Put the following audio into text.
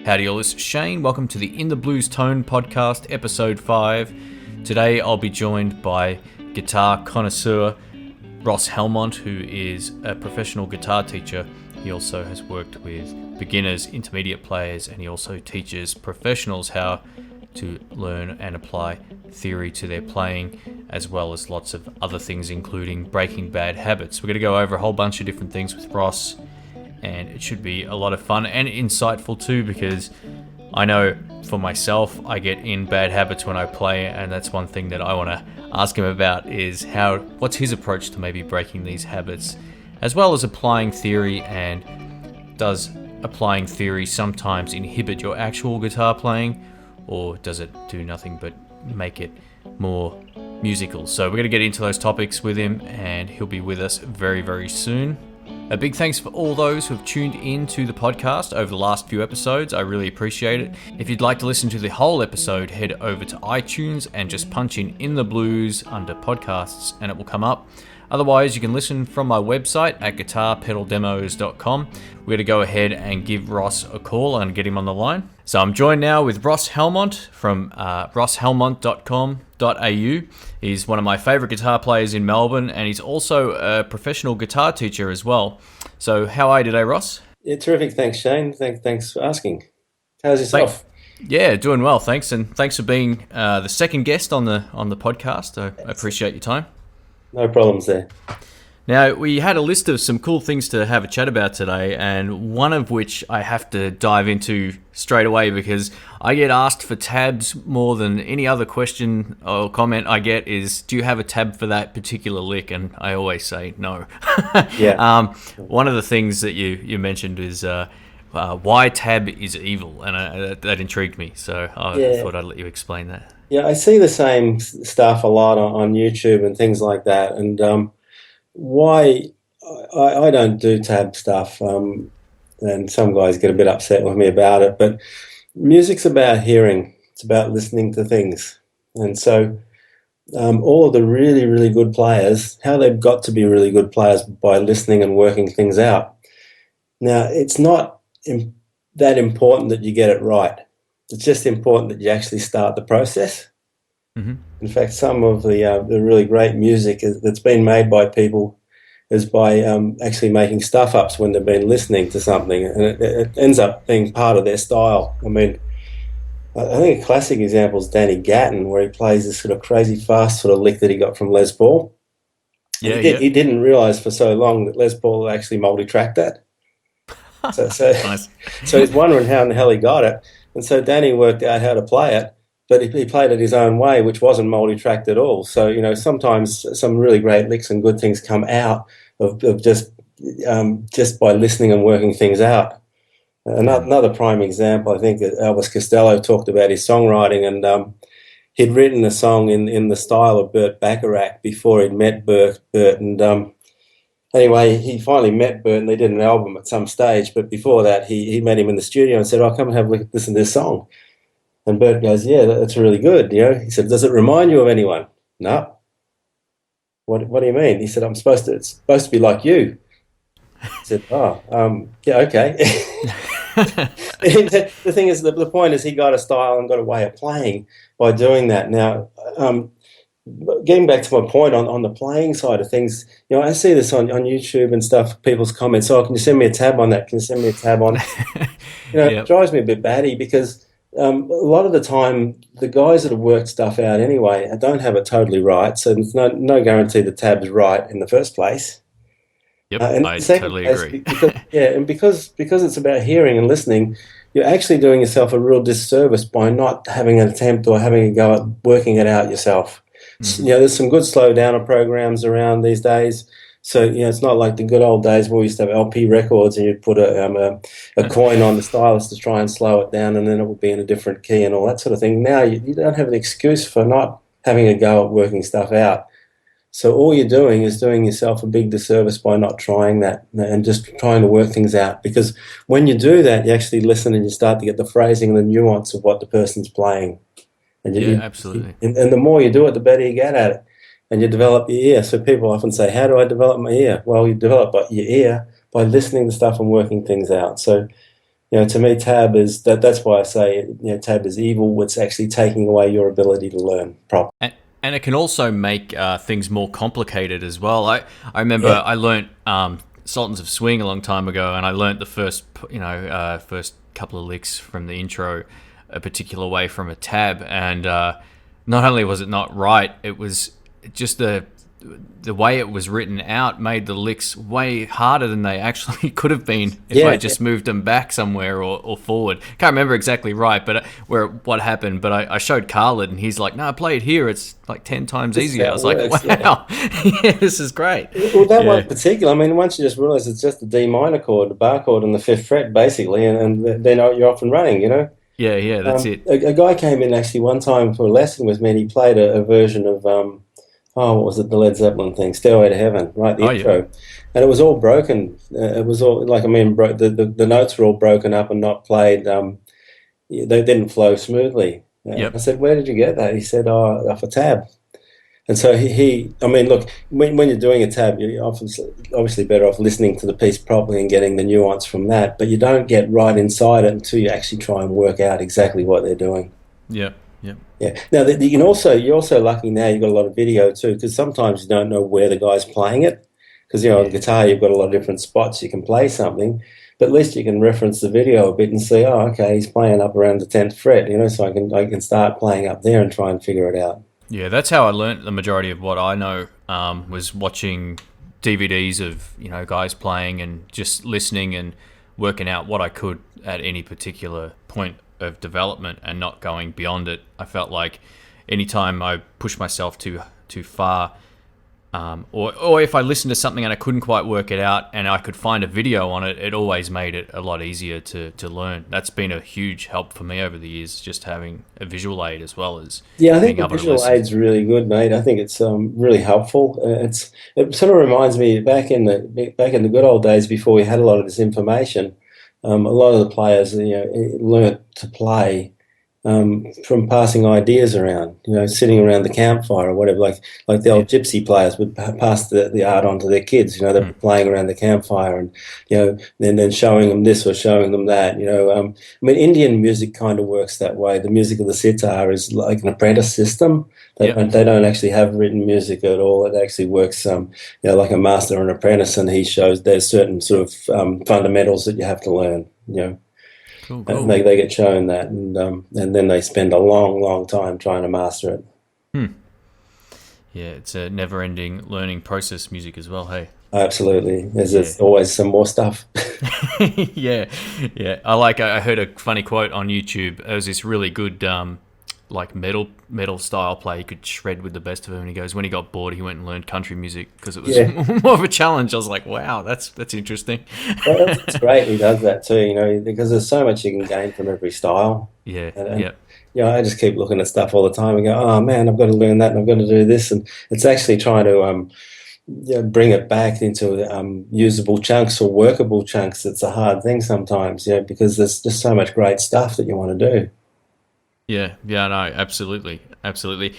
Howdy all, this is Shane. Welcome to the In the Blues Tone podcast, episode 5. Today I'll be joined by guitar connoisseur Ross Helmot, who is a professional guitar teacher. He also has worked with beginners, intermediate players, and he also teaches professionals how to learn and apply theory to their playing, as well as lots of other things, including breaking bad habits. We're going to go over a whole bunch of different things with Ross, and it should be a lot of fun and insightful too, because I know for myself I get in bad habits when I play, and that's one thing that I want to ask him about is what's his approach to maybe breaking these habits, as well as applying theory, and does applying theory sometimes inhibit your actual guitar playing, or does it do nothing but make it more musical? So we're going to get into those topics with him, and he'll be with us very, very soon. A big thanks for all those who have tuned in to the podcast over the last few episodes. I really appreciate it. If you'd like to listen to the whole episode, head over to iTunes and just punch in the Blues under podcasts and it will come up. Otherwise, you can listen from my website at guitarpedaldemos.com. We're going to go ahead and give Ross a call and get him on the line. So I'm joined now with Ross Helmot from rosshelmot.com.au. He's one of my favourite guitar players in Melbourne, and he's also a professional guitar teacher as well. So how are you today, Ross? Yeah, terrific. Thanks, Shane. Thanks for asking. How's yourself? Yeah, doing well, thanks. And thanks for being the second guest on the podcast. I appreciate your time. No problems there. Now, we had a list of some cool things to have a chat about today, and one of which I have to dive into straight away because I get asked for tabs more than any other question or comment I get is, do you have a tab for that particular lick? And I always say no. Yeah. One of the things that you mentioned is why tab is evil, and that intrigued me, so I thought I'd let you explain that. Yeah, I see the same stuff a lot on YouTube and things like that, and why I don't do tab stuff, and some guys get a bit upset with me about it, but music's about hearing. It's about listening to things. And so all of the really, really good players, how they've got to be really good players by listening and working things out. Now, it's not that important that you get it right. It's just important that you actually start the process. Mm-hmm. In fact, some of the really great music that's been made by people is by actually making stuff-ups when they've been listening to something, and it ends up being part of their style. I mean, I think a classic example is Danny Gatton, where he plays this sort of crazy fast sort of lick that he got from Les Paul. He didn't realise for so long that Les Paul actually multi-tracked that. So Nice. So he's wondering how in the hell he got it. And so Danny worked out how to play it, but he played it his own way, which wasn't multi-tracked at all. So, sometimes some really great licks and good things come out of just by listening and working things out. Another prime example, I think Elvis Costello talked about his songwriting, and he'd written a song in the style of Burt Bacharach before he'd met Burt. And anyway, he finally met Burt and they did an album at some stage. But before that, he met him in the studio and said, "Oh, come and have a listen to this song." And Burt goes, "Yeah, that's really good." He said, "Does it remind you of anyone?" "No." What do you mean? He said, it's supposed to be like you." I said, "Oh, yeah, okay." The thing is, the point is he got a style and got a way of playing by doing that. Now, getting back to my point on the playing side of things, I see this on YouTube and stuff, people's comments, "Oh, can you send me a tab on that? Can you send me a tab on it?" Yep. It drives me a bit batty because a lot of the time, the guys that have worked stuff out anyway don't have it totally right, so there's no guarantee the tab's right in the first place. Yep, and I totally agree. Because it's about hearing and listening, you're actually doing yourself a real disservice by not having an attempt or having a go at working it out yourself. Mm-hmm. There's some good slow downer programs around these days. So, it's not like the good old days where we used to have LP records and you'd put a coin on the stylus to try and slow it down, and then it would be in a different key and all that sort of thing. Now you don't have an excuse for not having a go at working stuff out. So all you're doing is doing yourself a big disservice by not trying that and just trying to work things out. Because when you do that, you actually listen and you start to get the phrasing and the nuance of what the person's playing. And absolutely. And the more you do it, the better you get at it. And you develop your ear. So people often say, "How do I develop my ear?" Well, you develop your ear by listening to stuff and working things out. So To me, tab is that. That's why I say, tab is evil. It's actually taking away your ability to learn properly. And it can also make things more complicated as well. I remember Yeah, I learnt Sultans of Swing a long time ago, and I learnt the first couple of licks from the intro a particular way from a tab, and not only was it not right, it was just the way it was written out made the licks way harder than they actually could have been if I yeah, just moved them back somewhere or forward. Can't remember exactly right, but what happened. But I showed Carl it, and he's like, "No, play it here. It's like 10 times this is easier." how I it was like, works. Yeah. "Wow, yeah, this is great." Well, that one Yeah, in particular, I mean, once you just realize it's just a D minor chord, the bar chord, and the fifth fret, basically, and then you're off and running. yeah, that's it. A guy came in actually one time for a lesson with me, and he played a version of what was it, the Led Zeppelin thing, "Stairway to Heaven," right, the Oh yeah, intro, and it was all broken. It was all like, I mean, the notes were all broken up and not played. They didn't flow smoothly. I yep, said, "Where did you get that?" He said, "Oh, off a tab." And so I mean, look, when you're doing a tab, you're obviously better off listening to the piece properly and getting the nuance from that. But you don't get right inside it until you actually try and work out exactly what they're doing. yep, yep. Yeah. Now, you're also lucky now. You've got a lot of video too, because sometimes you don't know where the guy's playing it. Because on the Yeah. guitar, you've got a lot of different spots you can play something. But at least you can reference the video a bit and see, oh, okay, he's playing up around the 10th fret. So I can start playing up there and try and figure it out. Yeah, that's how I learnt the majority of what I know. Was watching DVDs of guys playing and just listening and working out what I could at any particular point of development and not going beyond it. I felt like anytime I pushed myself too far, or if I listened to something and I couldn't quite work it out and I could find a video on it, it always made it a lot easier to learn. That's been a huge help for me over the years, just having a visual aid as well as Yeah, I think being the able to visual listen. aid's really good, mate. I think it's really helpful. It sort of reminds me back in the good old days before we had a lot of this information. A lot of the players, learnt to play from passing ideas around. Sitting around the campfire or whatever. Like the Yeah. old gypsy players would pass the art on to their kids. They'd be Mm. playing around the campfire and then showing them this or showing them that. I mean, Indian music kind of works that way. The music of the sitar is like an apprentice system. They Yep. don't, they don't actually have written music at all. It actually works, like a master and apprentice, and he shows there's certain sort of fundamentals that you have to learn. Cool. And Cool. they get shown that, and then they spend a long, long time trying to master it. Hmm. Yeah, it's a never-ending learning process. Music as well. Hey. Absolutely, Yeah. there's always some more stuff. Yeah. Yeah. I heard a funny quote on YouTube. There was this really good like metal style play he could shred with the best of them. And he goes, when he got bored, he went and learned country music because it was Yeah, more of a challenge. I was like, wow, that's interesting. that's great. He does that too, because there's so much you can gain from every style. Yeah. And Yeah. I just keep looking at stuff all the time and go, oh man, I've got to learn that and I've got to do this, and it's actually trying to bring it back into usable chunks or workable chunks. It's a hard thing sometimes, because there's just so much great stuff that you want to do. Yeah. Yeah. No. Absolutely. Absolutely.